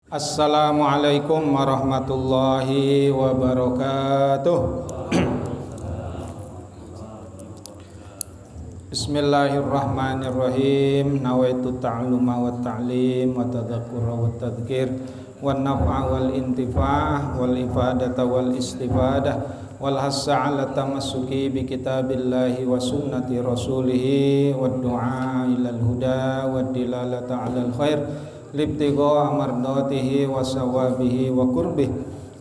Assalamualaikum warahmatullahi wabarakatuh. Bismillahirrahmanirrahim. Nawaitu ta'alluma wa ta'lim wa tadzakkura wa tadhkir wa naf'a wal intifa'ah wal ifadata wal istifadah wal hassa 'ala tamassuki bi kitabillahi wa sunnati rasulih wa du'a ilal huda wa dilalata 'alal khair libtigha mardatihi wa sawabihi wa qurbih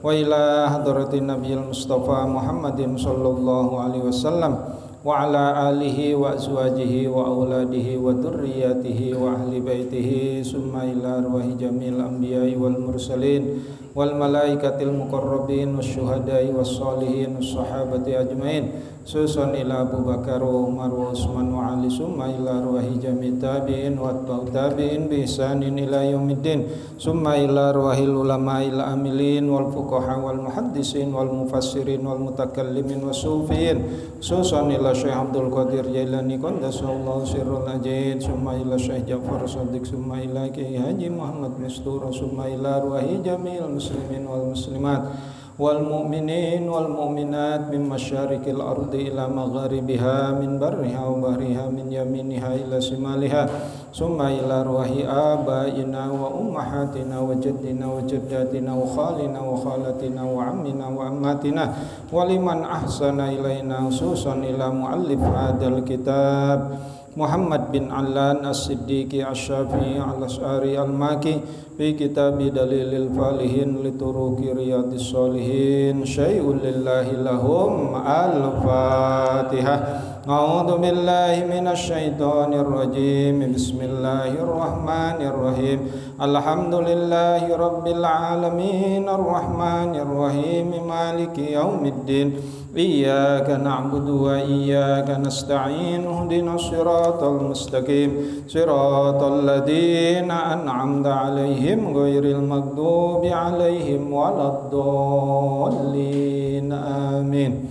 wa ila hadratin nabiyil mustafa Muhammadin sallallahu alaihi wasallam wa ala alihi wa azwajihi wa auladihi wa dzurriyyatihi wa ahli baitihi summa ila arwahi jamil anbiya'i wal mursalin wal malaikatil muqarrabin wasyuhada'i wassalihin wassahabati ajmain susun ila Abu Bakar wa Umar wa Utsman wa Ali summa ila arwahi jami' tabi'in wa tabi'in bi ihsanin ila yaumiddin summa ila arwahil ulama'il amilin wal fuqaha wal muhaddisin wal mufassirin wal mutakallimin wasufiyin susun ila Syekh Abdul Qadir Jailani qaddasallahu sirrul ajid summa ila Syekh Ja'far Shadiq summa ila Kiai Haji Muhammad Mistura summa ila arwahi jami'il muslimin wal muslimat wal mu'minin wal mu'minat min masyarikil ardi ila magharibiha min barriha wa bahriha min yaminiha ila simaliha summa ila arwahi abaina wa ummahatina wa jaddina wa jaddatina wa khalina wa khalatina wa ammina wa ammatina wa liman ahsana ilaina khususan ila muallif hadal kitab Muhammad bin Allan As-Siddiqi Asy-Syafi'i Al-Asy'ari Al-Maki fi kitab Dalilil Falihin lituruqi Riyadhis Shalihin syai'un lillahi lahum al-Fatihah. A'udzu billahi minasy syaithanir rajim. Bismillahirrahmanirrahim. Alhamdulillahi rabbil alamin arrahmanir rahim maliki yaumiddin. Iyyaka na'budu wa iyyaka nasta'in ihdinas siratal mustaqim siratal ladzina an'amta 'alaihim ghairil maghdubi 'alaihim waladdallin amin.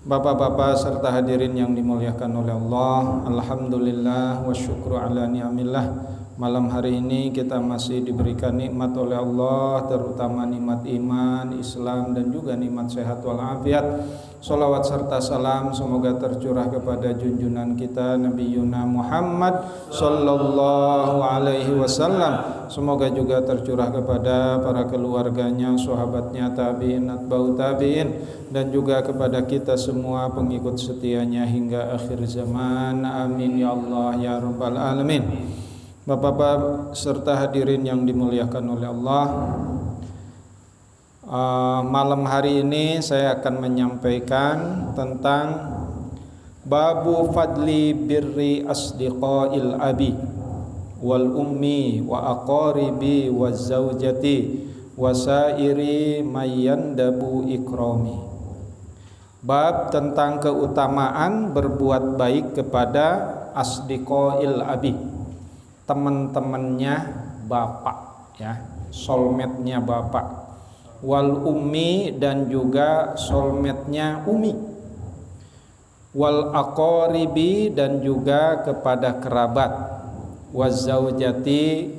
Bapak-bapak serta hadirin yang dimuliakan oleh Allah, alhamdulillah wa syukru ala ni'amillah. Malam hari ini kita masih diberikan nikmat oleh Allah, terutama nikmat iman, Islam dan juga nikmat sehat walafiat. Salawat serta salam semoga tercurah kepada junjungan kita Nabi Yuna Muhammad sallallahu alaihi wasallam. Semoga juga tercurah kepada para keluarganya, sahabatnya, tabi'in, atba'ut tabi'in dan juga kepada kita semua pengikut setianya hingga akhir zaman. Amin ya Allah ya rabbal alamin. Bapak-bapak serta hadirin yang dimuliakan oleh Allah, malam hari ini saya akan menyampaikan tentang babu fadli birri asdiqail abi wal ummi wa aqaribi wa zaujati wa sairi mayyandabu ikrami. Bab tentang keutamaan berbuat baik kepada asdiqail abi, teman-temannya bapak, ya, soulmate-nya bapak, wal ummi dan juga soulmate-nya umi, wal aqaribi dan juga kepada kerabat, wazaujati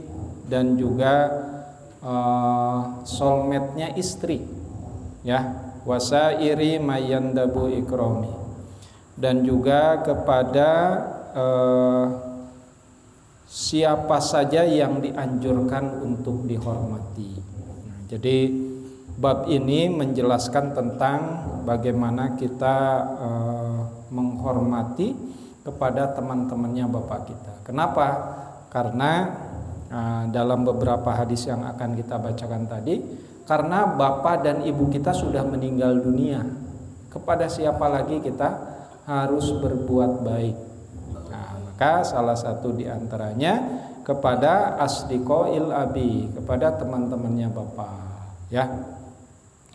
dan juga soulmate-nya istri, ya, wasairi mayandabu ikrami dan juga kepada siapa saja yang dianjurkan untuk dihormati. Jadi bab ini menjelaskan tentang bagaimana kita menghormati kepada teman-temannya bapak kita. Kenapa? Karena dalam beberapa hadis yang akan kita bacakan tadi, karena bapak dan ibu kita sudah meninggal dunia, kepada siapa lagi kita harus berbuat baik. Maka salah satu diantaranya kepada asdiqail abi, kepada teman-temannya bapak, ya.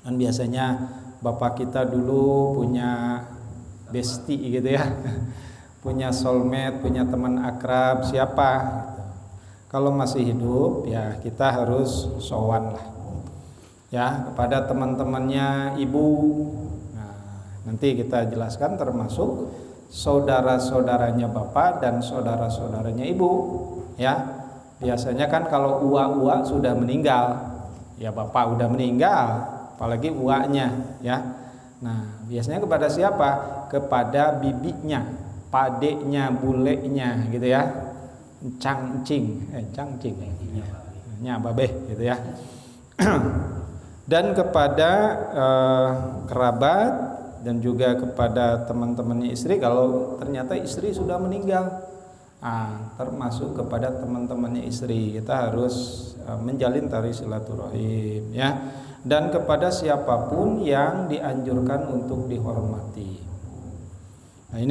Dan biasanya bapak kita dulu punya bestie gitu ya, punya soulmate, punya teman akrab siapa. Kalau masih hidup ya kita harus sowan lah, ya, kepada teman-temannya ibu. Nah, nanti kita jelaskan termasuk saudara-saudaranya bapak dan saudara-saudaranya ibu, ya. Biasanya kan kalau uwa sudah meninggal, ya bapak udah meninggal, apalagi uwanya ya. Nah, biasanya kepada siapa? Kepada bibinya, padeknya, buleknya gitu ya. Cangcing, nya babeh gitu ya. Dan kepada kerabat dan juga kepada teman-temannya istri kalau ternyata istri sudah meninggal. Termasuk kepada teman-temannya istri kita harus menjalin tali silaturahim ya. Dan kepada siapapun yang dianjurkan untuk dihormati. Nah,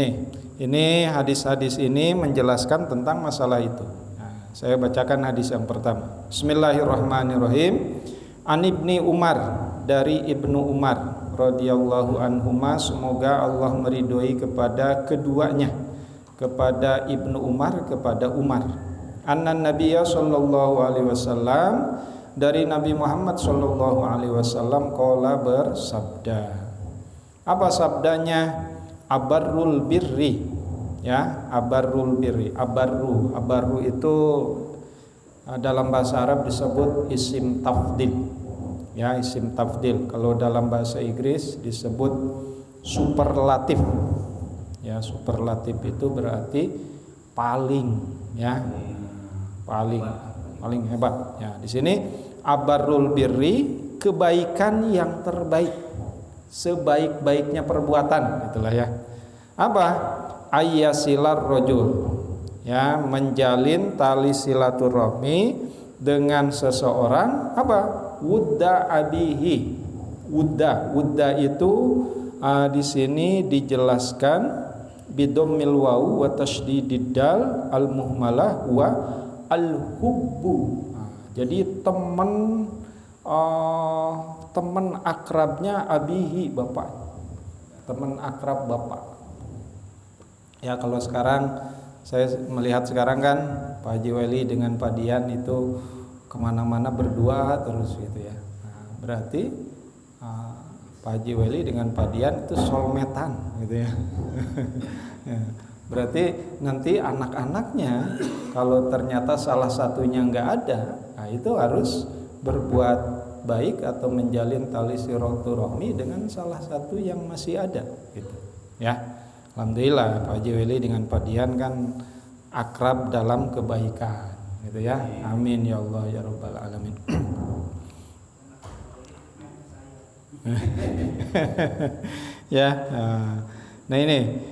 ini hadis-hadis ini menjelaskan tentang masalah itu. Nah, saya bacakan hadis yang pertama. Bismillahirrahmanirrahim. An Ibni Umar, dari Ibnu Umar radhiyallahu anhuma, semoga Allah meridhoi kepada keduanya, kepada Ibnu Umar, kepada Umar. Anna Nabiyya sallallahu alaihi wasallam, dari Nabi Muhammad sallallahu alaihi wasallam qala, bersabda. Apa sabdanya? Abarrul birri ya, abarrul birri. Abarru itu dalam bahasa Arab disebut isim tafdil ya, isim tafdil. Kalau dalam bahasa Inggris disebut superlatif ya. Superlatif itu berarti paling ya, paling hebat ya. Di sini abarrul birri, kebaikan yang terbaik, sebaik-baiknya perbuatan, itulah ya. Apa? Ayyasilar rajul ya, menjalin tali silaturahmi dengan seseorang. Apa? Wudda abihi. Wudda itu di sini dijelaskan bidammil wawu wa tasydidid dal al muhmalah wa al hubbu. Jadi teman akrabnya abihi, bapak, teman akrab bapak ya. Kalau sekarang saya melihat sekarang kan Pak Haji Weli dengan Pak Dian itu kemana-mana berdua terus gitu ya. Nah, berarti Pak Haji Weli dengan Pak Dian itu soulmate-an gitu ya. Berarti nanti anak-anaknya kalau ternyata salah satunya nggak ada, nah itu harus berbuat baik atau menjalin tali silaturahmi dengan salah satu yang masih ada gitu ya. Alhamdulillah Pak Haji Weli dengan Pak Dian kan akrab dalam kebaikan gitu ya. Amin ya Allah ya rabbal alamin. Ya. Nah ini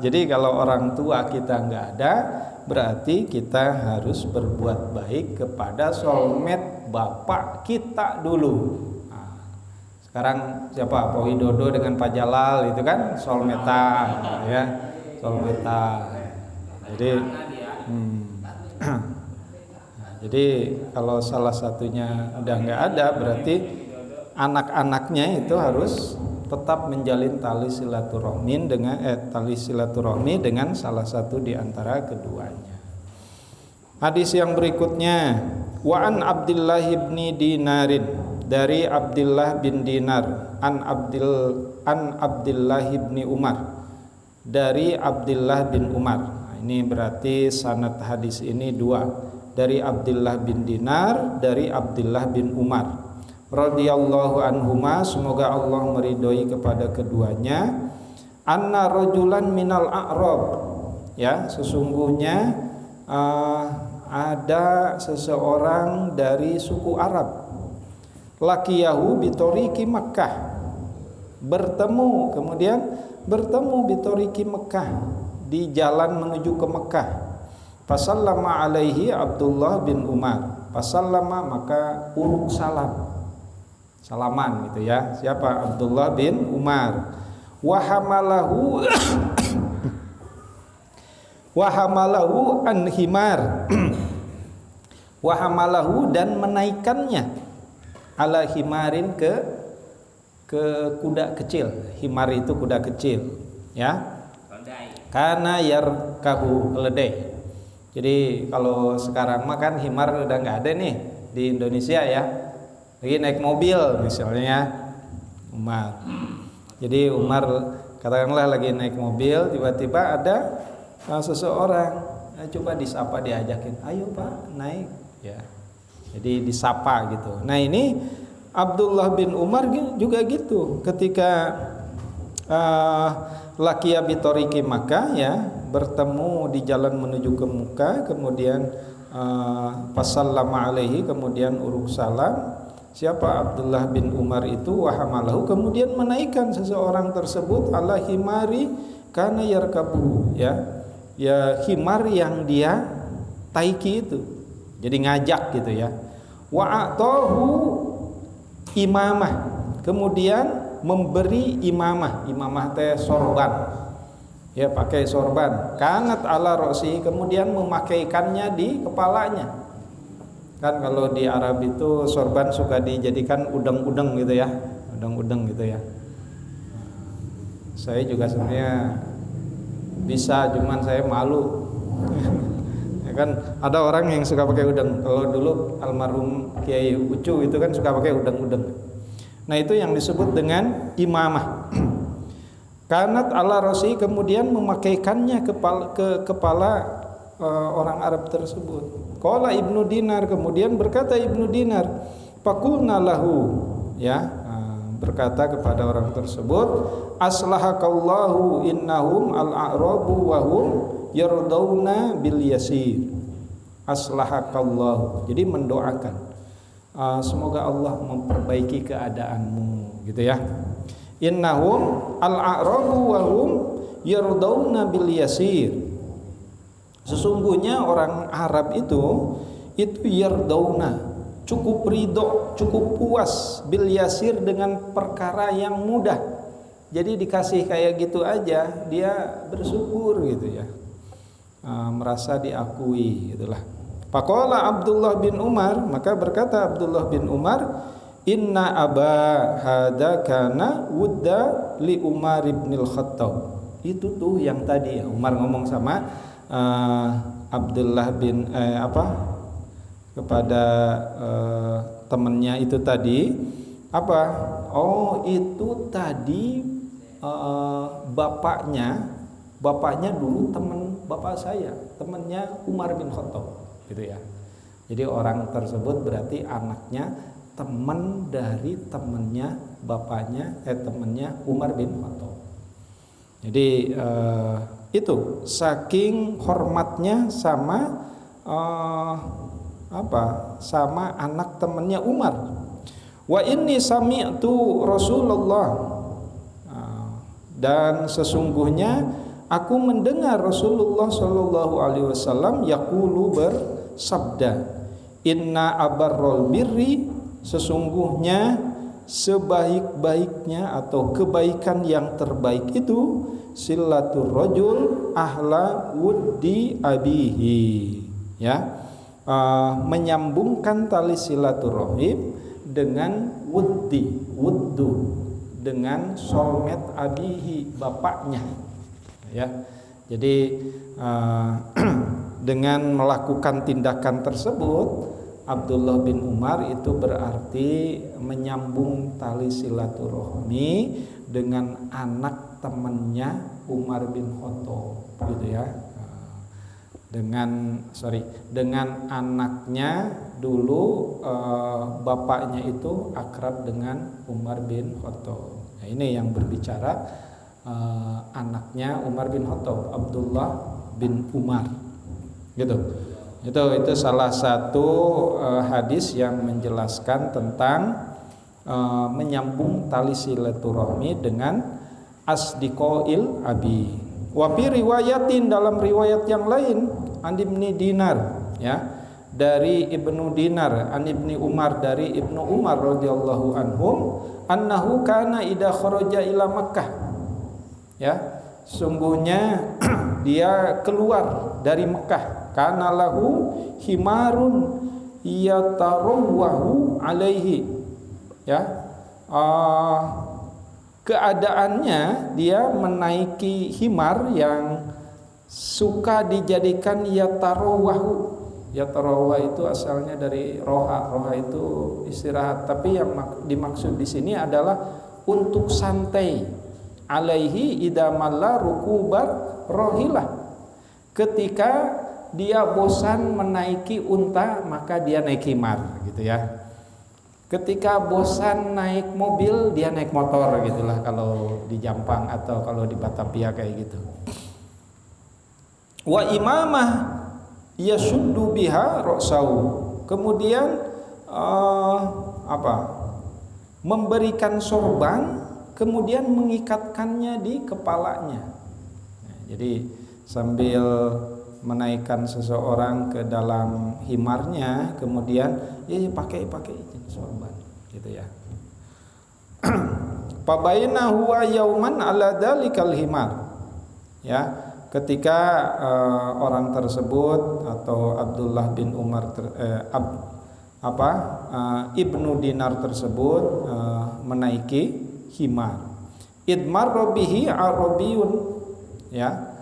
jadi kalau orang tua kita nggak ada, berarti kita harus berbuat baik kepada soulmate bapak kita dulu. Nah, sekarang siapa? Pak Widodo dengan Pak Jalal itu kan soulmate-an ya, soulmate-an. Jadi kalau salah satunya udah nggak ada, berarti anak-anaknya itu harus tetap menjalin tali silaturahmi dengan salah satu di antara keduanya. Hadis yang berikutnya, wa an Abdullah bin Dinarin, dari Abdullah bin Dinar, an Abdullah bin Umar, dari Abdullah bin Umar. Nah, ini berarti sanad hadis ini dua, dari Abdullah bin Dinar, dari Abdullah bin Umar radhiyallahu anhuma, semoga Allah meridhoi kepada keduanya. Anna rajulan minal a'rab ya, sesungguhnya ada seseorang dari suku Arab, laqiyahu bitoriki Makkah, bertemu bitoriki Makkah, di jalan menuju ke Makkah. Fasallama alaihi Abdullah bin Umar, fasallama maka uruk salaman gitu ya. Siapa? Abdullah bin Umar. Wahamalahu an himar. Wahamalahu, dan menaikkannya, ala himarin, ke kuda kecil. Himar itu kuda kecil ya. Karena yarkabu keledai. Jadi kalau sekarang mah kan himar udah nggak ada nih di Indonesia ya. Lagi naik mobil misalnya Umar. Jadi Umar katakanlah lagi naik mobil, tiba-tiba ada seseorang coba disapa, diajakin, ayo Pak naik ya. Jadi disapa gitu. Nah ini Abdullah bin Umar juga gitu, ketika laqiya bi tariqi Makkah ya, bertemu di jalan menuju ke Makkah, kemudian fasallama alaihi, kemudian uruk salam. Siapa Abdullah bin Umar itu? Wahamalahu, kemudian menaikkan seseorang tersebut ala himari kana yarkabu ya. Ya himar yang dia taiki itu. Jadi ngajak gitu ya. Wa atahu imamah, kemudian memberi imamah. Imamah teh sorban. Ya pakai sorban. Kanat ala rosi, kemudian memakaikannya di kepalanya. Kan kalau di Arab itu sorban suka dijadikan udeng-udeng gitu ya. Udeng-udeng gitu ya. Saya juga sebenarnya bisa, cuman saya malu. Ya kan ada orang yang suka pakai udeng. Kalau dulu almarhum Kiai Ucu itu kan suka pakai udeng-udeng. Nah itu yang disebut dengan imamah. Kanat ala rosi, kemudian memakaikannya ke kepala orang Arab tersebut. Qala Ibnu Dinar, kemudian berkata Ibnu Dinar, faqulna lahu ya, berkata kepada orang tersebut, aslahakallahu innahum al-a'rabu wa hum yardawna bil yasir. Aslahakallahu, jadi mendoakan, semoga Allah memperbaiki keadaanmu gitu ya. Innahum al-a'rabu wa hum yardawna bil yasir. Sesungguhnya orang Arab itu yardawna, cukup ridho, cukup puas bil yasir, dengan perkara yang mudah. Jadi dikasih kayak gitu aja dia bersyukur gitu ya, merasa diakui gitulah. Faqala Abdullah bin Umar, maka berkata Abdullah bin Umar, inna aba hada kana wudda li Umar ibn al-Khattab. Itu tuh yang tadi Umar ngomong sama Abdullah bin kepada temannya itu tadi apa? Oh itu tadi bapaknya dulu teman bapak saya, temannya Umar bin Khattab gitu ya. Jadi orang tersebut berarti anaknya teman dari temannya bapaknya, temannya Umar bin Khattab. Jadi itu saking hormatnya sama sama anak temannya Umar. Wa inni sami'tu Rasulullah, dan sesungguhnya aku mendengar Rasulullah sallallahu alaihi wasallam yaqulu, bersabda, inna abarrul birri, sesungguhnya sebaik-baiknya atau kebaikan yang terbaik itu silatur rajul ahla wuddi abihi ya, menyambungkan tali silaturahim dengan wuddu, dengan solmet abihi, bapaknya ya. Jadi dengan melakukan tindakan tersebut Abdullah bin Umar itu berarti menyambung tali silaturahmi dengan anak temannya Umar bin Khattab gitu ya. Dengan anaknya dulu, bapaknya itu akrab dengan Umar bin Khattab. Nah, ini yang berbicara anaknya Umar bin Khattab, Abdullah bin Umar gitu. Itu salah satu hadis yang menjelaskan tentang menyambung tali silaturahmi dengan asdiqoil abi. Wa fi riwayatin, dalam riwayat yang lain, an Ibnu Dinar ya, dari Ibnu Dinar, an Ibni Umar, dari Ibnu Umar radhiyallahu anhum, annahu kana idza kharaja ila Makkah ya, sungguhnya dia keluar dari Mekah, kana lahu himarun yatarawwahu alaihi ya, keadaannya dia menaiki himar yang suka dijadikan yatarawwahu. Yatarawwah itu asalnya dari roha. Roha itu istirahat, tapi yang dimaksud di sini adalah untuk santai. Alaihi idamalla rukubar rohilah, ketika dia bosan menaiki unta, maka dia naik himar gitu ya. Ketika bosan naik mobil, dia naik motor gitulah kalau di Jampang atau kalau di Batavia kayak gitu. Wa imamah yashuddu biha ra'sahu. Kemudian memberikan sorban, kemudian mengikatkannya di kepalanya. Nah, jadi sambil menaikkan seseorang ke dalam himarnya, kemudian pakai sorban gitu ya. Pabaina huwa yauman ala dalikal himar. Ya, ketika orang tersebut atau Abdullah bin Umar Ibnu Dinar tersebut menaiki himar. Idmar robihi arabiyun, ya.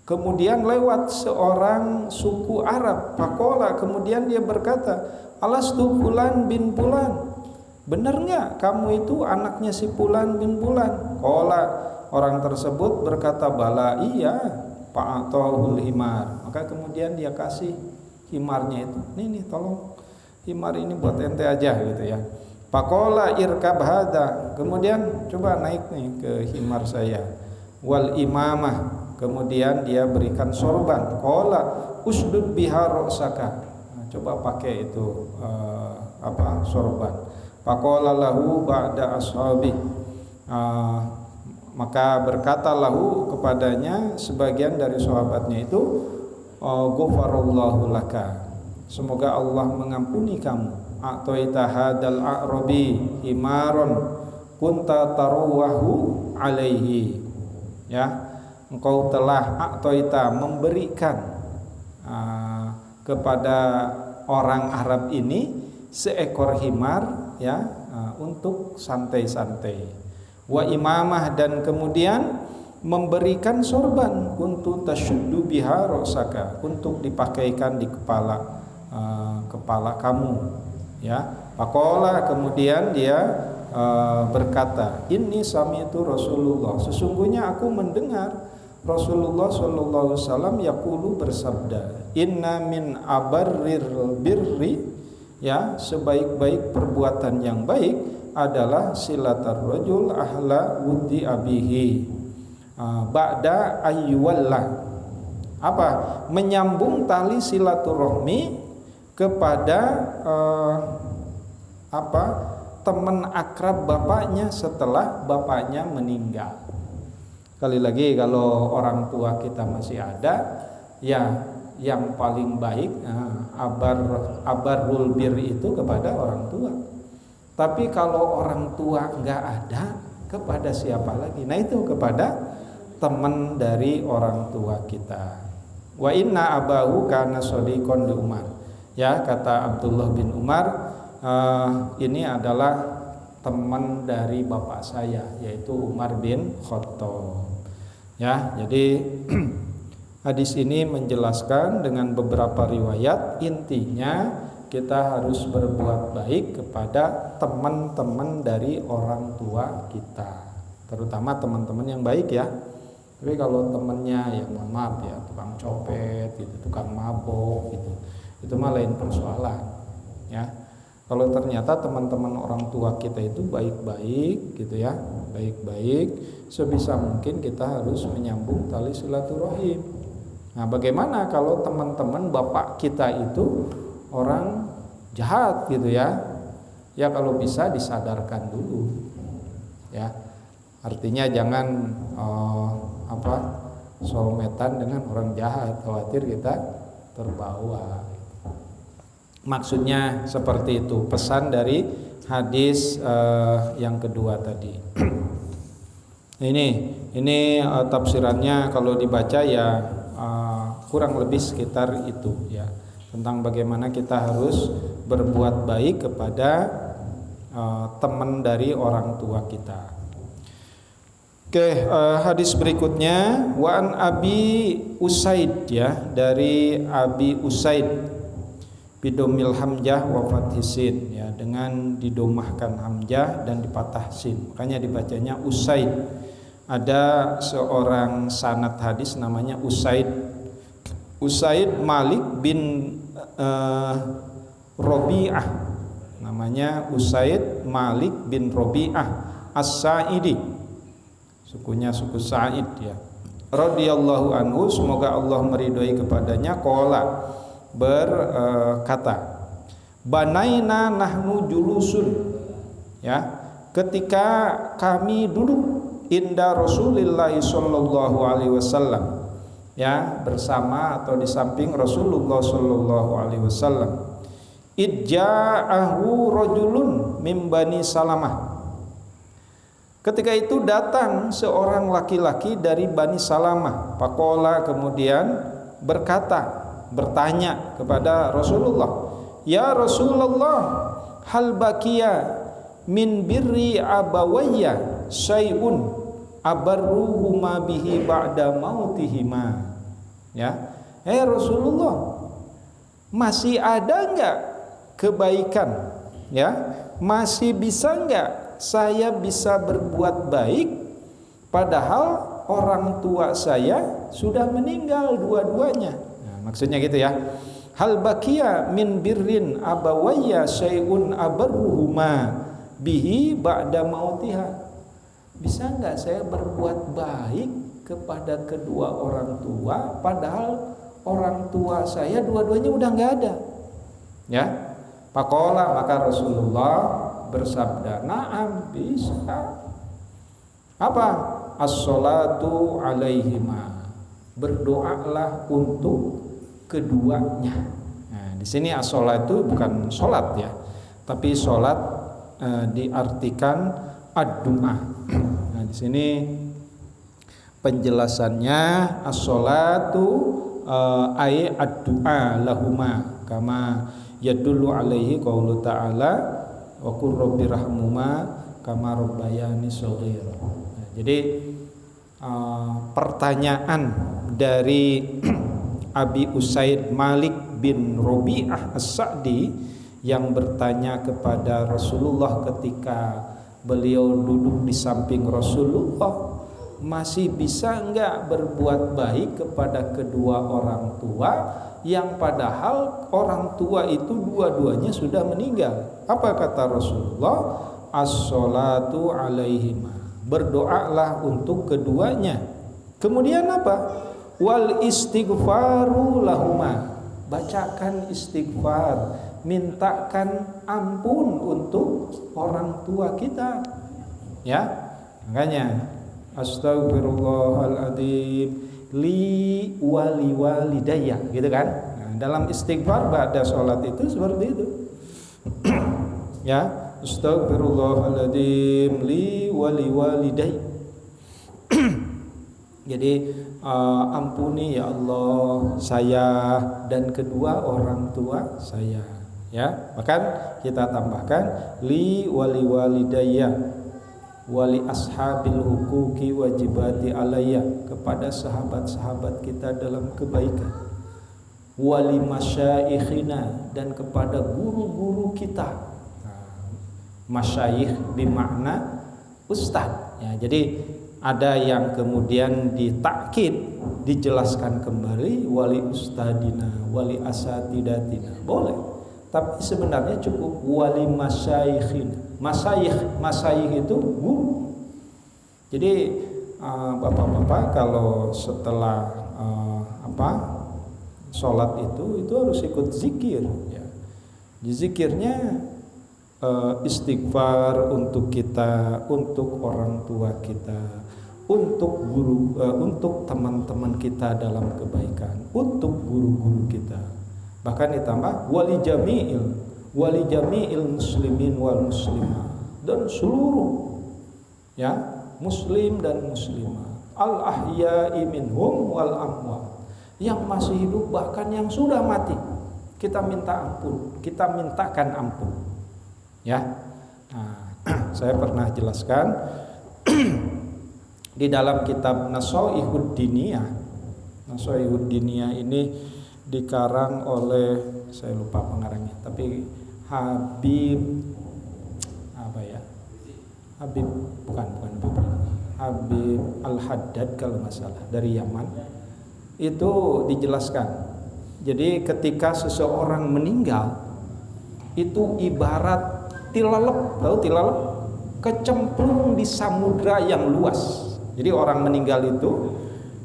Kemudian lewat seorang suku Arab, Pakola, kemudian dia berkata, alastu Fulan bin Fulan, benar nggak kamu itu anaknya si Fulan bin Fulan? Kola, orang tersebut berkata, bala, iya. Fa'atahul himar, maka kemudian dia kasih himarnya itu, nih tolong himar ini buat ente aja gitu ya. Pakola irkab hada, kemudian coba naik nih ke himar saya. Wal imamah, kemudian dia berikan sorban. Qala usdud biha ra'saka, coba pakai itu sorban. Faqala lahu ba'da ashabi, maka berkata lahu kepadanya sebagian dari sahabatnya itu, ghafarallahu laka, semoga Allah mengampuni kamu. A'taita hadal a'rabi himaron kunta tarawwahu alaihi, ya, engkau telah a'taita memberikan kepada orang Arab ini seekor himar, ya, untuk santai-santai. Wa imamah, dan kemudian memberikan sorban, kuntu tashuddu biha ra'saka, untuk dipakaikan di kepala kamu, ya. Faqala, kemudian dia berkata, inni sami'tu Rasulullah, sesungguhnya aku mendengar Rasulullah sallallahu alaihi wasallam yaqulu, bersabda, inna min abarrir birri, ya, sebaik-baik perbuatan yang baik adalah silatar rajul ahla wudi abihi ba'da ayyuwallah, menyambung tali silaturahmi kepada teman akrab bapaknya setelah bapaknya meninggal. Sekali lagi, kalau orang tua kita masih ada, ya, yang paling baik abarul bir itu kepada orang tua. Tapi kalau orang tua nggak ada, kepada siapa lagi? Nah, itu kepada teman dari orang tua kita. Wa inna abahu kana shadiqan li Umar, ya, kata Abdullah bin Umar, ini adalah teman dari bapak saya, yaitu Umar bin Khattab. Ya, jadi hadis ini menjelaskan dengan beberapa riwayat, intinya kita harus berbuat baik kepada teman-teman dari orang tua kita, terutama teman-teman yang baik, ya. Tapi kalau temannya yang mohon maaf ya, tukang copet gitu, tukang mabok gitu, itu mah lain persoalan, ya. Kalau ternyata teman-teman orang tua kita itu baik-baik gitu ya, baik-baik, sebisa mungkin kita harus menyambung tali silaturahim. Nah, bagaimana kalau teman-teman bapak kita itu orang jahat gitu ya? Ya, kalau bisa disadarkan dulu, ya. Artinya jangan soulmate-an dengan orang jahat, khawatir kita terbawa. Maksudnya seperti itu, pesan dari hadis yang kedua tadi. Ini tafsirannya kalau dibaca ya kurang lebih sekitar itu, ya, tentang bagaimana kita harus berbuat baik kepada teman dari orang tua kita. Oke, hadis berikutnya, wa an Abi Usaid, ya, dari Abi Usaid bidomil hamzah wa fathisin, ya, dengan didomahkan hamzah dan dipatah sin, makanya dibacanya Usaid. Ada seorang sanad hadis namanya Usaid Usaid Malik bin Robi'ah, namanya Usaid Malik bin Robi'ah As-Sa'idi, sukunya suku Sa'id ya. Radhiyallahu anhu, semoga Allah meridhoi kepadanya, qala, berkata, banaina nahnu julusun, ya, ketika kami duduk inda Rasulillah sallallahu alaihi wasallam, ya, bersama atau di samping Rasulullah sallallahu alaihi wasallam. Idja'ahu rajulun mim Bani Salamah. Ketika itu datang seorang laki-laki dari Bani Salamah. Faqala, kemudian bertanya kepada Rasulullah, ya Rasulullah, hal baqiya min birri abawayya syai'un abarruhuma bihi ba'da mautihima. Ya, Rasulullah, masih ada enggak kebaikan, ya, masih bisa enggak saya bisa berbuat baik padahal orang tua saya sudah meninggal dua-duanya. Nah, maksudnya gitu ya. Hal baqiya min birrin abawayya syai'un abarruhuma bihi ba'da mautiha. Bisa enggak saya berbuat baik kepada kedua orang tua padahal orang tua saya dua-duanya udah enggak ada? Ya. Faqala, maka Rasulullah bersabda, na'am, bisa. Apa? As-salatu alaihima, berdoalah untuk keduanya. Nah, di sini as-salatu bukan salat ya, tapi salat diartikan ad-du'a. Nah, di sini penjelasannya as-salatu ay ad-du'a lahuma, kama yadullu alaihi qaulu ta'ala wa qur rabbi rahmuma kama rabbayani shaghira. Nah, jadi pertanyaan dari Abi Usaid Malik bin Robi'ah As-Sa'di yang bertanya kepada Rasulullah ketika beliau duduk di samping Rasulullah, masih bisa enggak berbuat baik kepada kedua orang tua yang padahal orang tua itu dua-duanya sudah meninggal? Apa kata Rasulullah? As-salatu alaihima, berdoalah untuk keduanya. Kemudian apa? Wal istighfaru lahuma, bacakan istighfar, mintakan ampun untuk orang tua kita. Ya, makanya astagfirullahaladzim li wali walidayya, gitu kan. Nah, dalam istighfar ba'da sholat itu seperti itu. Ya, astagfirullahaladzim li wali walidayya. Jadi ampuni ya Allah saya dan kedua orang tua saya, ya. Bahkan kita tambahkan li wali walidayya wali ashabil hukuki wajibati alayya, kepada sahabat-sahabat kita dalam kebaikan, wali masyaikhina, dan kepada guru-guru kita. Masyayikh bermakna ustaz ya. Jadi ada yang kemudian ditakkid, dijelaskan kembali wali ustadina, wali asatidatina, boleh. Tapi sebenarnya cukup wali masyaikhina. Masyayikh itu guru. Jadi bapak-bapak kalau setelah sholat itu harus ikut zikir ya. Di zikirnya istighfar untuk kita, untuk orang tua kita, untuk guru, untuk teman-teman kita dalam kebaikan, untuk guru-guru kita. Bahkan ditambah wali jami'il muslimin wal muslimah, dan seluruh ya muslim dan muslimah, al ahya'i minhum wal amwat, yang masih hidup bahkan yang sudah mati, kita minta ampun, kita mintakan ampun ya. Nah, saya pernah jelaskan di dalam kitab Nasaihud Diniyah ini dikarang oleh, saya lupa pengarangnya, tapi Habib Al-Haddad kalau nggak salah, dari Yaman. Itu dijelaskan Jadi ketika seseorang meninggal itu ibarat tilalep, tahu tilalep? Kecemplung di samudra yang luas. Jadi orang meninggal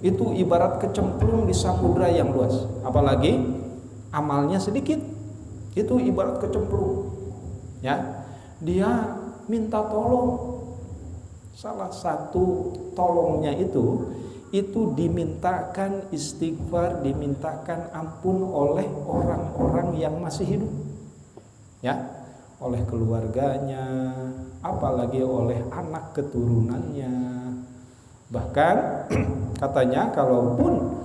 itu ibarat kecemplung di samudra yang luas. Apalagi amalnya sedikit, itu ibarat kecemplung. Ya, dia minta tolong. Salah satu tolongnya itu dimintakan istighfar, dimintakan ampun oleh orang-orang yang masih hidup. Ya, oleh keluarganya, apalagi oleh anak keturunannya. Bahkan katanya kalaupun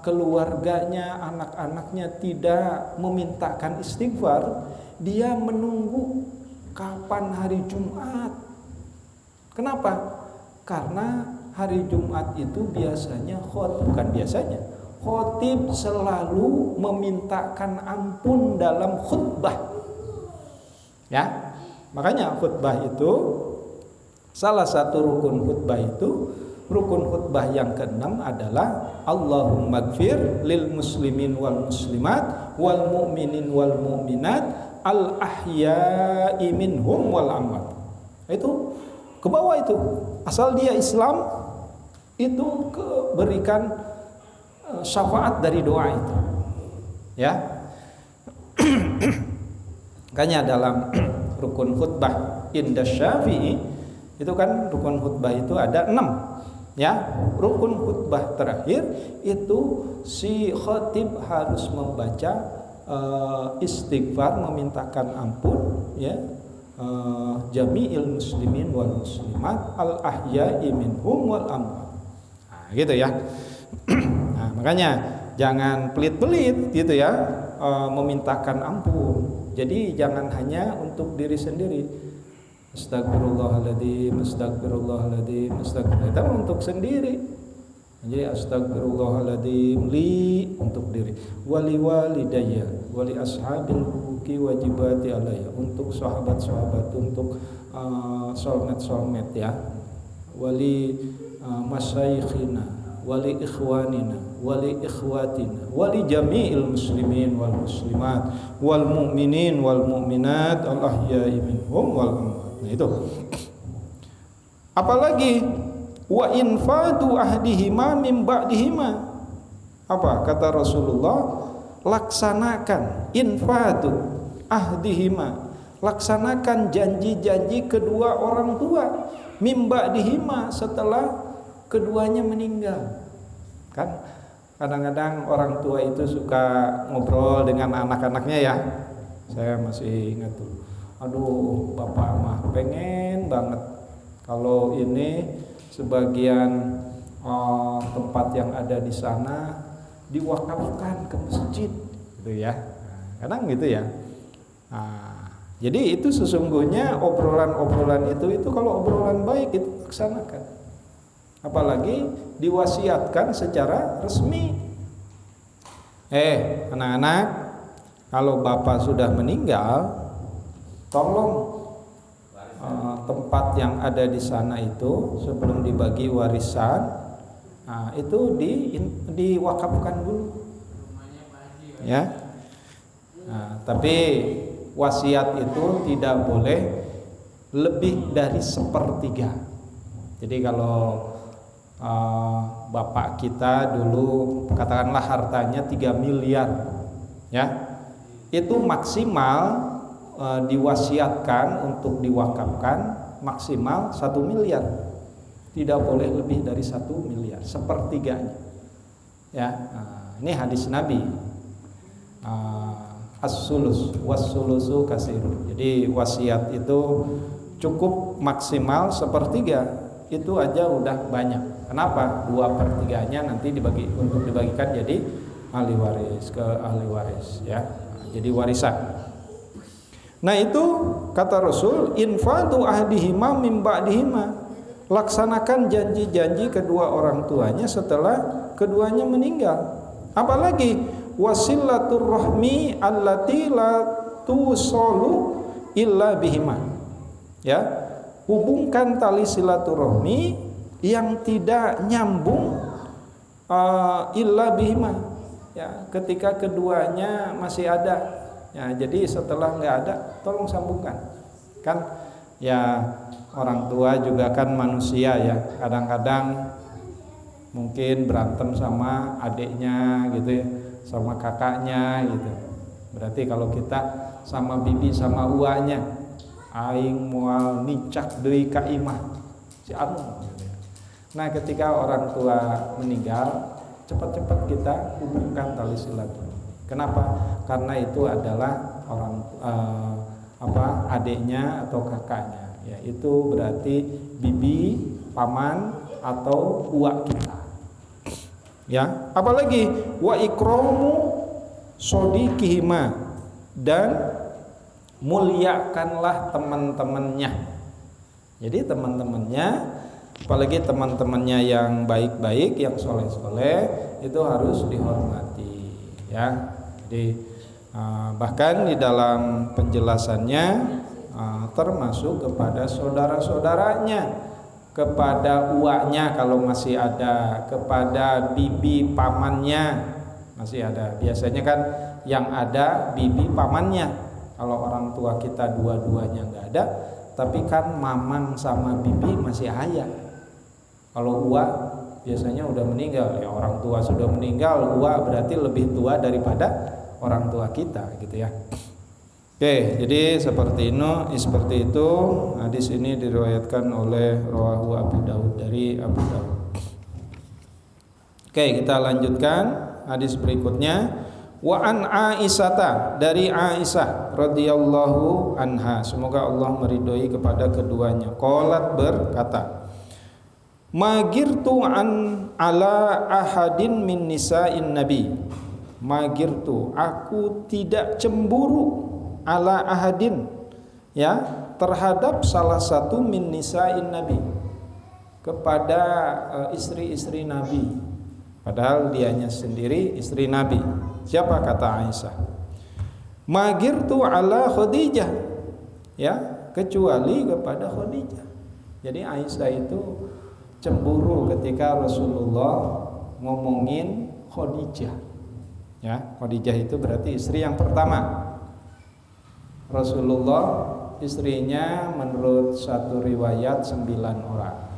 keluarganya, anak-anaknya tidak memintakan istighfar, dia menunggu kapan hari Jumat. Kenapa? Karena hari Jumat itu biasanya khotib selalu memintakan ampun dalam khutbah. Ya, makanya khutbah itu salah satu rukun khutbah itu, rukun khutbah yang keenam adalah Allahumma gfir lil muslimin wal muslimat wal mu'minin wal mu'minat al ahya'i minhum wal amwat. Itu ke bawah itu, asal dia Islam itu berikan syafaat dari doa itu. Ya. Makanya dalam rukun khutbah inda Syafi'i itu kan rukun khutbah itu ada 6. Ya, rukun khutbah terakhir itu si khatib harus membaca istighfar, memintakan ampun, ya, jami'il muslimin wal muslimat al ahya'i minhum wal amwat. Nah, gitu ya. Nah, makanya jangan pelit-pelit gitu ya, memintakan ampun. Jadi jangan hanya untuk diri sendiri. Astagfirullahaladzim, astagfirullahaladzim, astagfirullah. Itu untuk sendiri. Jadi astagfirullahaladzim li untuk diri. Wali walidayya, wali ashabil huquqi wajibati alayya, untuk sahabat-sahabat, untuk solmet ya. Wali masyayikhina, wali ikhwanina, wali ikhwatina, wali jami'il muslimin wal muslimat wal mu'minin wal mu'minat al ahya'i minhum wal amwat. Nah itu. Apalagi wa infadu ahdihima min ba'dihima. Apa kata Rasulullah? Laksanakan infadu ahdihima, laksanakan janji-janji kedua orang tua min ba'dihima, setelah keduanya meninggal. Kan kadang-kadang orang tua itu suka ngobrol dengan anak-anaknya ya. Saya masih ingat tuh, aduh bapak mah pengen banget kalau ini sebagian tempat yang ada di sana diwakafkan ke masjid gitu ya. Kadang gitu ya. Jadi itu sesungguhnya obrolan-obrolan itu kalau obrolan baik itu laksanakan. Apalagi diwasiatkan secara resmi. Anak-anak, kalau bapak sudah meninggal, tolong tempat yang ada di sana itu sebelum dibagi warisan, itu diwakafkan dulu. Ya. Tapi wasiat itu tidak boleh lebih dari 1/3. Jadi kalau bapak kita dulu katakanlah hartanya 3 miliar, ya, itu maksimal diwasiatkan untuk diwakafkan maksimal 1 miliar, tidak boleh lebih dari 1 miliar, 1/3. Ya, ini hadis Nabi. As-sulus was-sulusu kasirun. Jadi wasiat itu cukup maksimal 1/3, itu aja udah banyak. Kenapa? 2/3-nya nanti untuk dibagikan jadi ahli waris, ke ahli waris, ya. Jadi warisan. Nah itu kata Rasul, infadu ahdihima min ba'dihima, laksanakan janji-janji kedua orang tuanya setelah keduanya meninggal. Apalagi wasilatur rahmi allati la tusalu illa bihima, ya, hubungkan tali silaturahmi yang tidak nyambung illa bihima, ya ketika keduanya masih ada. Ya, jadi setelah nggak ada, tolong sambungkan. Kan ya orang tua juga kan manusia ya, kadang-kadang mungkin berantem sama adiknya gitu ya, sama kakaknya gitu. Berarti kalau kita sama bibi sama uanya, aing moal nicak deui ka imah si anu gitu ya. Nah, ketika orang tua meninggal, cepat-cepat kita hubungkan tali silaturahmi. Kenapa? Karena itu adalah orang adiknya atau kakaknya. Ya, itu berarti bibi, paman atau uak kita. Ya, apalagi wa ikramu shodiqihima, dan muliakanlah teman-temannya. Jadi teman-temannya, apalagi teman-temannya yang baik-baik, yang soleh-soleh, itu harus dihormati. Ya, jadi bahkan di dalam penjelasannya termasuk kepada saudara-saudaranya, kepada uaknya kalau masih ada, kepada bibi pamannya masih ada. Biasanya kan yang ada bibi pamannya. Kalau orang tua kita dua-duanya nggak ada, tapi kan mamang sama bibi masih ada. Kalau uak biasanya udah meninggal, ya orang tua sudah meninggal, uak berarti lebih tua daripada orang tua kita gitu ya. Oke, jadi seperti itu. Hadis ini diriwayatkan oleh rawahu Abu Daud, dari Abu Daud. Oke, kita lanjutkan hadis berikutnya. Wa an Aisyata, dari Aisyah radhiyallahu anha, semoga Allah meridhoi kepada keduanya. Qalat, berkata, magirtu an ala ahadin min nisa'in nabi. Magirtu, aku tidak cemburu, ala ahadin, ya, terhadap salah satu min nisa'in nabi, kepada istri-istri Nabi, padahal dianya sendiri istri Nabi. Siapa? Kata Aisyah, magirtu ala Khadijah, ya, kecuali kepada Khadijah. Jadi Aisyah itu cemburu ketika Rasulullah ngomongin Khadijah. Ya, Khadijah itu berarti istri yang pertama. Rasulullah istrinya menurut satu riwayat 9 orang,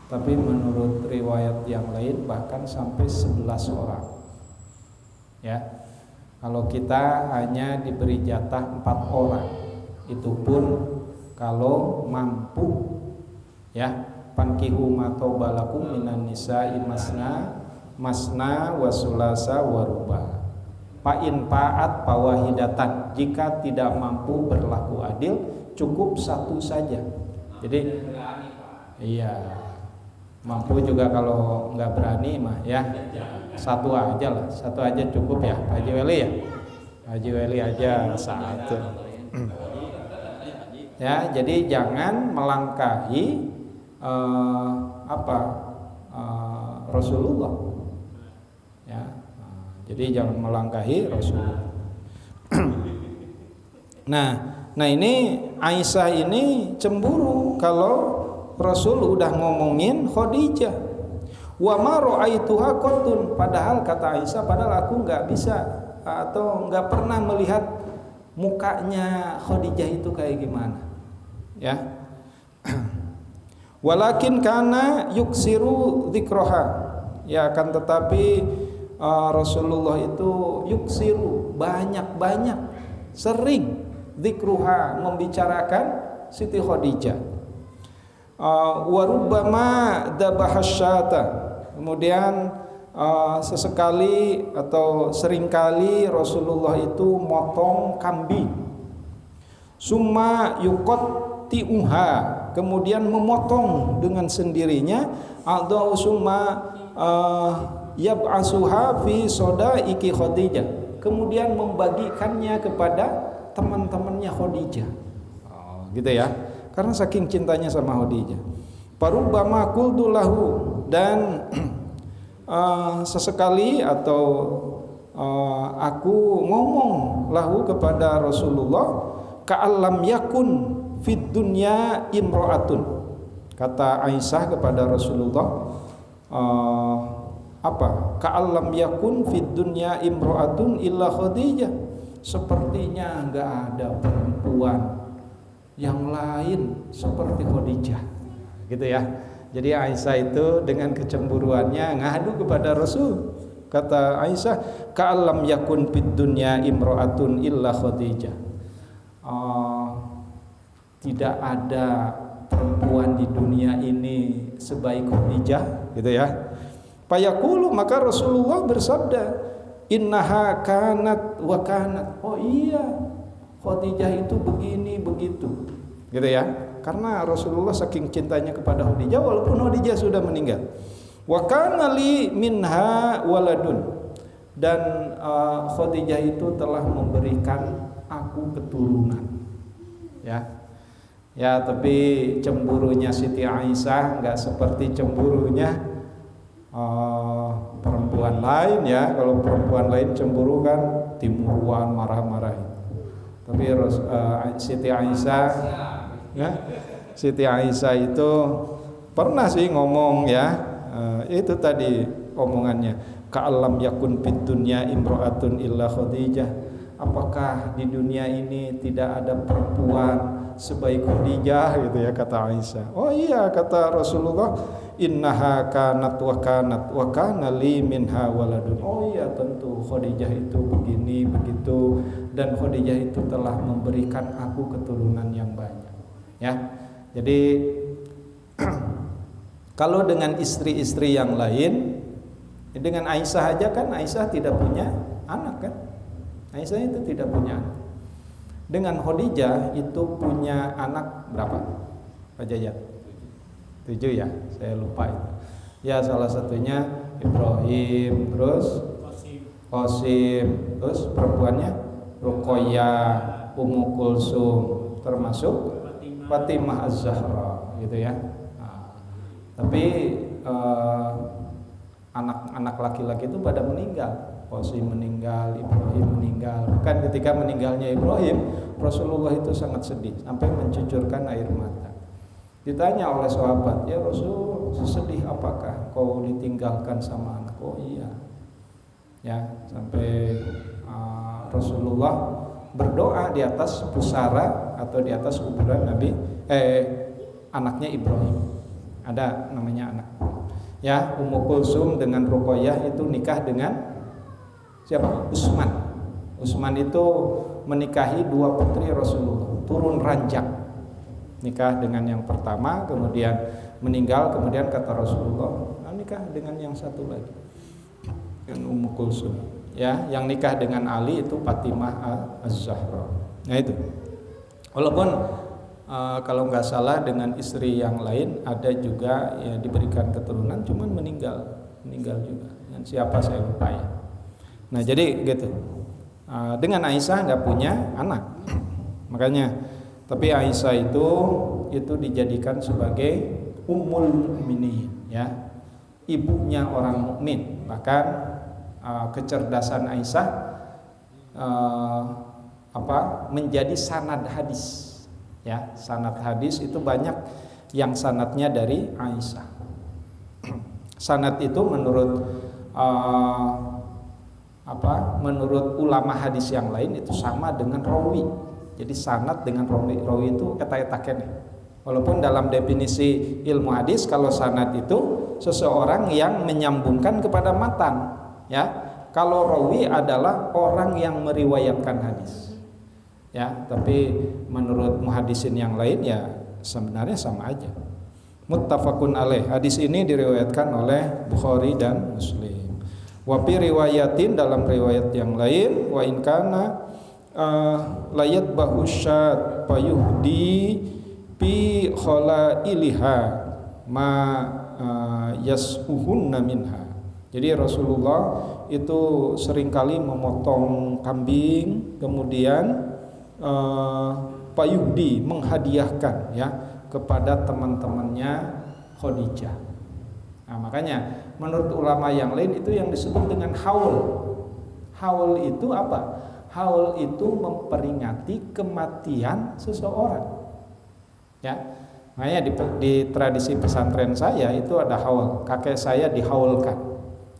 tapi menurut riwayat yang lain bahkan sampai 11 orang. Ya, kalau kita hanya diberi jatah 4 orang, itu pun kalau mampu. Ya, pankihu ma tobalakum minan nisa'i masna wa sulasa wa ruba. Fa'in pa'at fawahidatan, jika tidak mampu berlaku adil, cukup satu saja. Jadi iya, mampu juga kalau nggak berani mah ya satu aja lah, satu aja cukup ya, Haji Weli ya, Haji Weli aja satu. Ya, jadi jangan melangkahi Rasulullah. Ya, jadi jangan melangkahi Rasulullah. Nah ini Aisyah ini cemburu kalau Rasul udah ngomongin Khadijah. Wa ma ra'aituha qattun, padahal kata Aisyah, padahal aku nggak bisa atau nggak pernah melihat mukanya Khadijah itu kayak gimana. Ya. Walakin kana yuksiru dzikraha. Ya, akan tetapi Rasulullah itu yuksiru, banyak-banyak, sering dzikruha, membicarakan Siti Khadijah. Wa rubbama dabahasyata, kemudian sesekali atau seringkali Rasulullah itu motong kambing. Summa yuqatti'uha, kemudian memotong dengan sendirinya. Atau summa yab'asuha fi sodaiki Khadijah, kemudian membagikannya kepada teman-temannya Khadijah. Gitu ya, karena saking cintanya sama Khadijah. Parubbama qultu lahu, dan sesekali atau aku ngomong lahu kepada Rasulullah, ka'allam yakun fid dunya imra'atun. Kata Aisyah kepada Rasulullah, apa? Ka'allam yakun fid dunya imra'atun illa Khadijah. Sepertinya enggak ada perempuan yang lain seperti Khadijah. Gitu ya. Jadi Aisyah itu dengan kecemburuannya ngadu kepada Rasul. Kata Aisyah, ka'allam yakun fid dunya imra'atun illa Khadijah. Tidak ada perempuan di dunia ini sebaik Khadijah, gitu ya. Fayaqulu, maka Rasulullah bersabda, innaha kanat wa kanat. Oh iya, Khadijah itu begini begitu, gitu ya. Karena Rasulullah saking cintanya kepada Khadijah walaupun Khadijah sudah meninggal. Wa kana li minha waladun, dan Khadijah itu telah memberikan aku keturunan. Ya, tapi cemburunya Siti Aisyah enggak seperti cemburunya perempuan lain ya. Kalau perempuan lain cemburu kan timuruan, marah-marah. Tapi Siti Aisyah ya, Siti Aisyah itu pernah sih ngomong ya, itu tadi omongannya, ka'allam yakun fid dunya imra'atun illa Khadijah. Apakah di dunia ini tidak ada perempuan sebaik Khadijah, gitu ya, kata Aisyah. Oh iya, kata Rasulullah, innaha kanat wa kanat wa kana li minha waladun. Oh iya, tentu Khadijah itu begini begitu, dan Khadijah itu telah memberikan aku keturunan yang banyak. Ya. Jadi kalau dengan istri-istri yang lain, dengan Aisyah aja kan Aisyah tidak punya anak kan? Aisyah itu tidak punya anak. Dengan Khadijah itu punya anak berapa? Pak Jajat? 7 ya, saya lupa itu. Ya, salah satunya Ibrahim, terus Qasim, terus perempuannya Ruqayyah, Ummu Kulsum, termasuk Fatimah Az-Zahra, gitu ya. Nah, tapi anak-anak laki-laki itu pada meninggal. Qasim meninggal, Ibrahim meninggal. Bahkan ketika meninggalnya Ibrahim, Rasulullah itu sangat sedih sampai mencucurkan air mata. Ditanya oleh sahabat, ya Rasul, sesedih apakah kau ditinggalkan sama anak? Oh iya. Ya, sampai Rasulullah berdoa di atas pusara atau di atas kuburan anaknya Ibrahim. Ada namanya anak. Ya, Ummu Kulsum dengan Ruqayyah itu nikah dengan siapa? Utsman. Utsman itu menikahi 2 putri Rasulullah, turun ranjang. Nikah dengan yang pertama, kemudian meninggal, kemudian kata Rasulullah, nikah dengan yang satu lagi, dengan Ummu Kulsum. Ya, yang nikah dengan Ali itu Fatimah Az-Zahra. Nah itu. Walaupun kalau nggak salah dengan istri yang lain ada juga ya diberikan keturunan, cuman meninggal juga. Dan siapa saya lupa ya. Nah jadi gitu. Dengan Aisyah nggak punya anak, makanya. Tapi Aisyah itu dijadikan sebagai ummul mukminin, ya, ibunya orang mukmin. Bahkan kecerdasan Aisyah menjadi sanad hadis. Ya, sanad hadis itu banyak yang sanadnya dari Aisyah. Sanad itu menurut menurut ulama hadis yang lain itu sama dengan rawi. Jadi sanad dengan rawi itu eta kene. Walaupun dalam definisi ilmu hadis kalau sanad itu seseorang yang menyambungkan kepada matan, ya. Kalau rawi adalah orang yang meriwayatkan hadis. Ya, tapi menurut muhaddisin yang lain ya sebenarnya sama aja. Muttafaqun alaih. Hadis ini diriwayatkan oleh Bukhari dan Muslim. Wa fi riwayatin, dalam riwayat yang lain, wa in kana layat bahusyat payuhdi fi khalailiha ma yasuhunna minha. Jadi Rasulullah itu seringkali memotong kambing, kemudian payuhdi, menghadiahkan ya kepada teman-temannya Khadijah. Nah, makanya menurut ulama yang lain itu yang disebut dengan haul. Haul itu apa? Haul itu memperingati kematian seseorang. Ya. Makanya di tradisi pesantren saya itu ada haul. Kakek saya dihaulkan.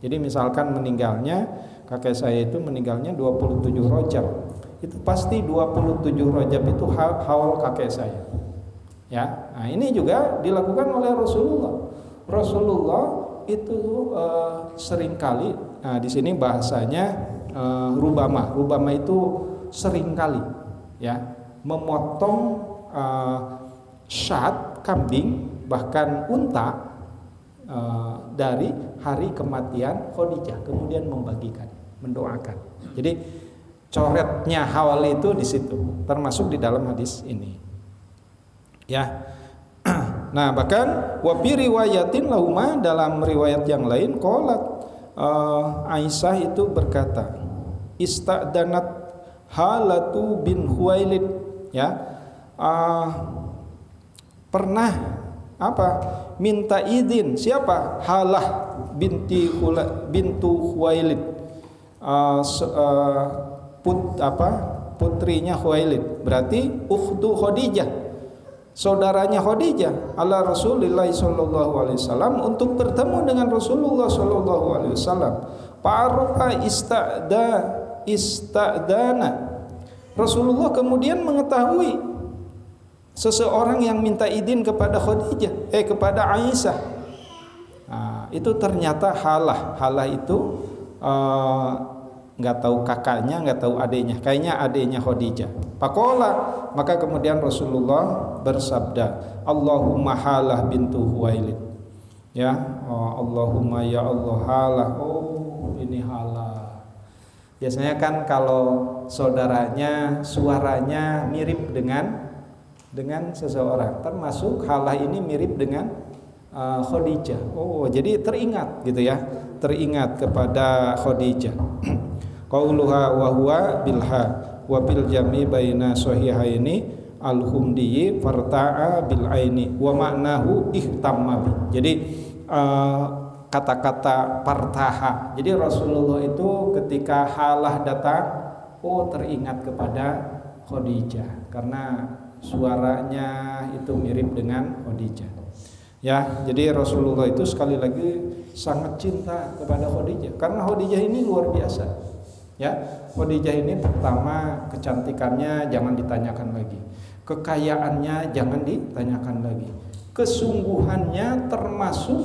Jadi misalkan meninggalnya kakek saya itu meninggalnya 27 Rajab, itu pasti 27 Rajab itu haul kakek saya. Ya, nah ini juga dilakukan oleh Rasulullah. Rasulullah itu seringkali, nah di sini bahasanya rubama itu seringkali, ya, memotong syat kambing bahkan unta dari hari kematian Khadijah, kemudian membagikan, mendoakan. Jadi coretnya hawal itu di situ, termasuk di dalam hadis ini. Ya. Nah, bahkan wa bi riwayatin lahuma, dalam riwayat yang lain qalat Aisyah itu berkata, ista'danat Halatu bin Khuwailid, ya. Pernah minta izin siapa? Halah bintu Khuwailid, putrinya Khuwailid, berarti ukhtu Khadijah, saudaranya Khadijah, ala Rasulullah sallallahu alaihi wasallam, untuk bertemu dengan Rasulullah sallallahu alaihi wasallam. Fa'arafa ista'dana. Rasulullah kemudian mengetahui seseorang yang minta izin kepada kepada Aisyah. Nah, itu ternyata Halah itu nggak tahu kakaknya, nggak tahu adiknya, kayaknya adiknya Khadijah. Faqala, maka kemudian Rasulullah bersabda, Allahumma Halah bintu Khuwailid. Ya, Allahumma ya Allah Halah. Oh, ini Halah. Biasanya kan kalau saudaranya suaranya mirip dengan seseorang, termasuk Halah ini mirip dengan Khadijah. Oh, jadi teringat gitu ya, teringat kepada Khadijah. Qauluha wa huwa bilha wa bil jami baina sahihaini al-humdi farta'a bil aini wa ma'nahu ihtamma. Jadi kata-kata partaha. Jadi Rasulullah itu ketika Halah datang, teringat kepada Khadijah karena suaranya itu mirip dengan Khadijah. Ya, jadi Rasulullah itu sekali lagi sangat cinta kepada Khadijah karena Khadijah ini luar biasa. Ya, Khadijah ini pertama kecantikannya jangan ditanyakan lagi. Kekayaannya jangan ditanyakan lagi. Kesungguhannya termasuk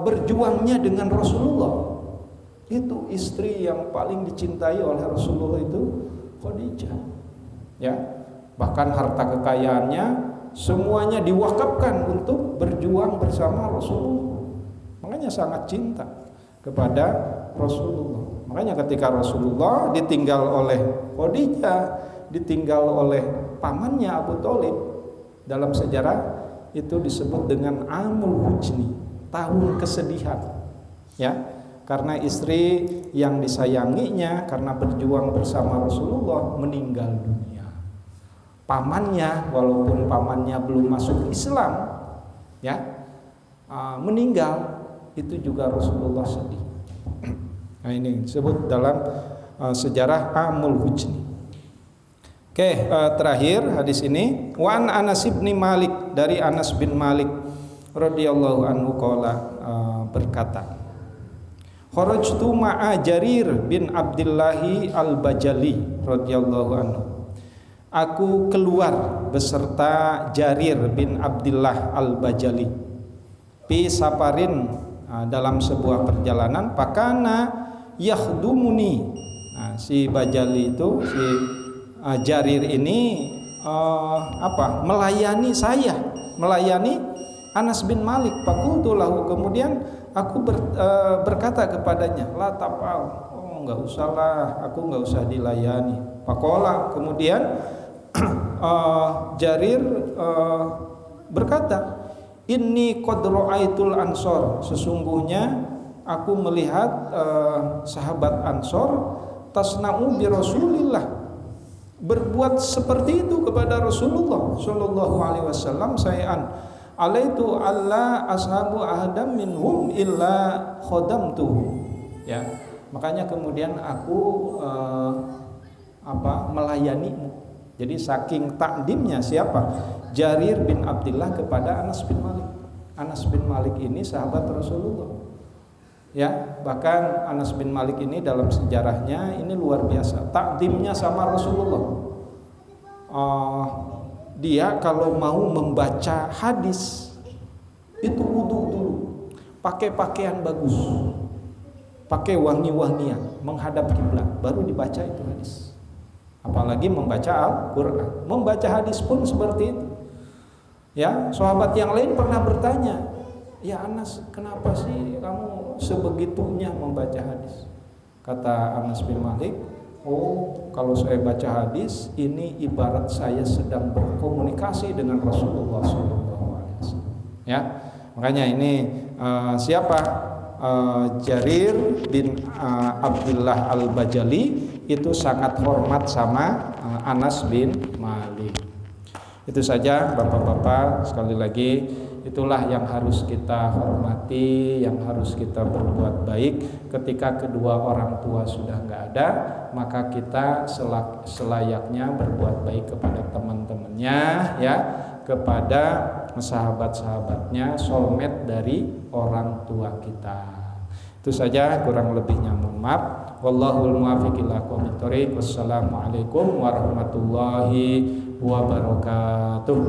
berjuangnya dengan Rasulullah. Itu istri yang paling dicintai oleh Rasulullah itu Khadijah. Ya, bahkan harta kekayaannya semuanya diwakafkan untuk berjuang bersama Rasulullah. Makanya sangat cinta kepada Rasulullah. Makanya ketika Rasulullah ditinggal oleh Khadijah, ditinggal oleh pamannya Abu Thalib, dalam sejarah itu disebut dengan Amul Huzni, tahun kesedihan. Ya, karena istri yang disayanginya karena berjuang bersama Rasulullah meninggal dunia. Pamannya, walaupun pamannya belum masuk Islam, ya, meninggal, itu juga Rasulullah sedih. Nah, ini disebut dalam sejarah Amul Huzni. Oke, terakhir hadis ini, wa an Anas bin Malik, dari Anas bin Malik radhiyallahu anhu qala, berkata, kharajtu ma'a Jarir bin Abdillahi al-Bajali radhiyallahu anhu. Aku keluar beserta Jarir bin Abdillah al-Bajali fi safarin, dalam sebuah perjalanan, pakana yakhdumuni. Nah, si Bajali itu, si Jarir ini melayani saya, melayani Anas bin Malik. Faqultu lahu, kemudian aku berkata kepadanya, la taf'al, enggak usahlah, aku enggak usah dilayani. Faqala, kemudian Jarir berkata, inni qad ra'aitul ansor, sesungguhnya aku melihat sahabat Ansor tasna'u bi Rasulillah, berbuat seperti itu kepada Rasulullah sallallahu alaihi wasallam, sayan alaitu alla ashabu ahadam minhum illa khadamtuhu. Ya, makanya kemudian aku melayanimu. Jadi saking takdimnya siapa? Jarir bin Abdillah kepada Anas bin Malik. Anas bin Malik ini sahabat Rasulullah. Ya, bahkan Anas bin Malik ini dalam sejarahnya ini luar biasa. Takdimnya sama Rasulullah. Dia kalau mau membaca hadis itu wudu dulu, pakai pakaian bagus, pakai wangi-wangian, menghadap kiblat, baru dibaca itu hadis. Apalagi membaca Al-Quran, membaca hadis pun seperti itu. Ya, sahabat yang lain pernah bertanya, ya Anas, kenapa sih kamu sebegitunya membaca hadis? Kata Anas bin Malik, oh kalau saya baca hadis, ini ibarat saya sedang berkomunikasi dengan Rasulullah SAW. Ya, makanya ini siapa? Jarir bin Abdullah Al-Bajali itu sangat hormat sama Anas bin Malik. Itu saja Bapak-bapak, sekali lagi itulah yang harus kita hormati, yang harus kita berbuat baik. Ketika kedua orang tua sudah nggak ada, maka kita selayaknya berbuat baik kepada teman-temannya, ya, kepada sahabat-sahabatnya, soulmate dari orang tua kita. Itu saja, kurang lebihnya mohon maaf. Wallahul muwaffiq ila aqwamit thoriq. Wassalamualaikum warahmatullahi wabarakatuh.